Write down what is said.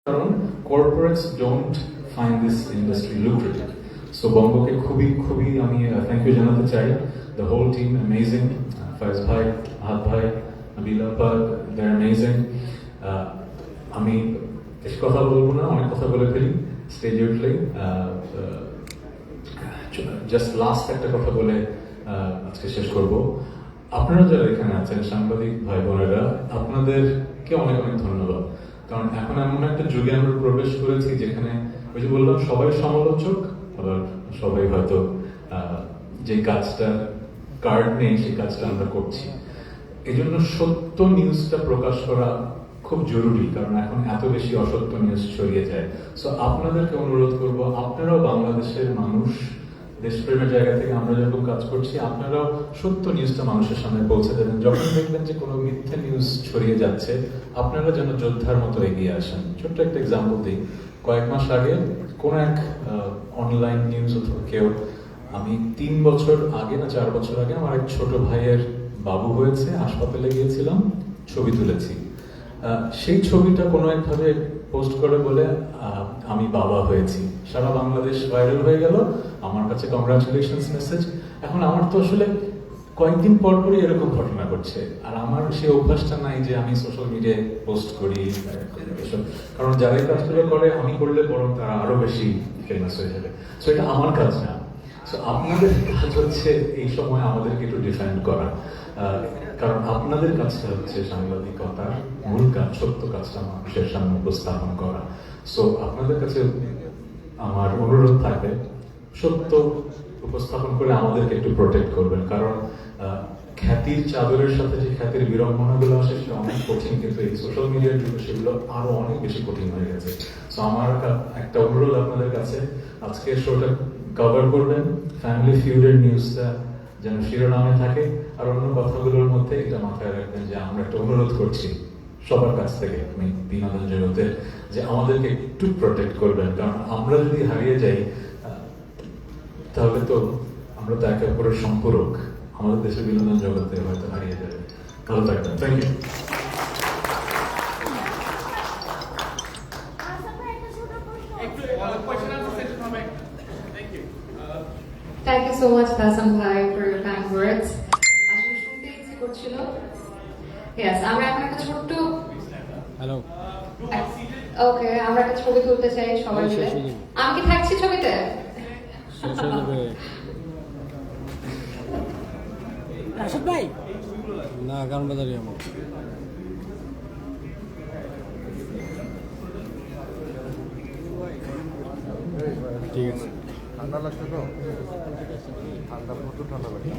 কারণ corporates don't find this industry lucrative. So বঙ্গকে খুবই খুবই আমি থ্যাংক ইউ জানাতে চাই। The whole team amazing, Faiz ভাই, আহাদ ভাই, নাবিল আপা, দে আর অ্যামেজিং। আমি বেশি কথা বলবো না, অনেক কথা বলে ফেলি স্টেজে উঠলেই। জাস্ট লাস্ট একটা কথা বলে আজকে শেষ করব। আপনারা যারা এখানে আছেন সাংবাদিক ভাই বোনেরা, আপনাদেরকে অনেক অনেক ধন্যবাদ। কারণ এখন এমন একটা যুগে আমরা প্রবেশ করেছি যেখানে ওই যে বললাম সবাই সমালোচক, আবার সবাই হয়তো যে কাজটা কার্ড নেই সেই কাজটা আমরা করছি। এই জন্য সত্য নিউজটা প্রকাশ করা খুব জরুরি, কারণ এখন এত বেশি অসত্য নিউজ ছড়িয়ে যায়। সো আপনাদেরকে অনুরোধ করব, আপনারাও বাংলাদেশের মানুষ, দেশপ্রেমের জায়গা থেকে আমরা যখন কাজ করছি, আপনারাও সত্য নিউজটা মানুষের সামনে পৌঁছে দেবেন। যখন দেখবেন যে কোনো মিথ্যে নিউজ ছড়িয়ে যাচ্ছে, আপনারা যেন যোদ্ধার মতো এগিয়ে আসেন। ছোট্ট একটা এক্সাম্পল দিই, কয়েক মাস আগে কোন এক অনলাইন নিউজ কেউ, আমি 3 বছর আগে না 4 বছর আগে আমার এক ছোট ভাইয়ের বাবু হয়েছে, হাসপাতালে গিয়েছিলাম, ছবি তুলেছি। সেই ছবিটা কোনো একভাবে পোস্ট করে বলে আমি বাবা হয়েছি, সারা বাংলাদেশ ভাইরাল হয়ে গেল, আমার কাছে কংগ্রাচুলেশনস মেসেজ। এখন আমার তো আসলে কয়েকদিন পর পরই এরকম ঘটনা ঘটছে, আর আমার সেই অভ্যাসটা নাই যে আমি সোশ্যাল মিডিয়ায় পোস্ট করি এসব, কারণ যারা এই কাজগুলো করে আমি করলে বরং তারা আরো বেশি ফেমাস হয়ে যাবে। সো এটা আমার কাজ না। সো আপনাদের কাজ হচ্ছে এই সময় আমাদেরকে একটু ডিফেন্ড করা, কারণ আপনাদের কাজটা হচ্ছে সাংবাদিকতার মূল কাজ, সত্য কাজটা মানুষের সামনে উপস্থাপন করা। সো আপনাদের কাছে আমার অনুরোধ থাকবে, সত্য উপস্থাপন করে আমাদেরকে একটু প্রোটেক্ট করবেন, কারণ খ্যাতির চাদরের সাথে যে খ্যাতির বিড়ম্বনাগুলো আসে সেটা অনেক কঠিন, কিন্তু এই সোশ্যাল মিডিয়ার যুগে সেগুলো আরো অনেক বেশি কঠিন হয়ে গেছে। সো আমার একটা অনুরোধ আপনাদের কাছে, আজকে শোটা কভার করবেন, ফ্যামিলি ফিউডের নিউজটা যেন শিরোনামে থাকে, আর অন্য কথাগুলোর মধ্যে এটা মাথায় রাখবেন যে আমরা একটা অনুরোধ করছি সবার কাছ থেকে, আমি বিনোদন জগতের, যে আমাদেরকে একটু প্রোটেক্ট করবেন, কারণ আমরা যদি হারিয়ে যাই তাহলে তো আমরা তো একে অপরের সম্পর্ক আমাদের দেশের বিনোদন জগতে হয়তো হারিয়ে যাবে। ভালো থাকবেন, thank you. Thank you so much, Tasam Bhai, for your kind words. আসলে শুনতে ইচ্ছে করছিল। Yes, আমরা এখন একটা ছোট্ট হ্যালো ওকে, আমরা একটা ছবি তুলতে চাই সবাই মিলে। আমি কি থাকছি ছবিতে? রাশেদ ভাই না, কারণ বাজারি আমার ঠিক আছে। ঠান্ডা লাগছে তো, ঠান্ডা প্রচুর ঠান্ডা লাগছে।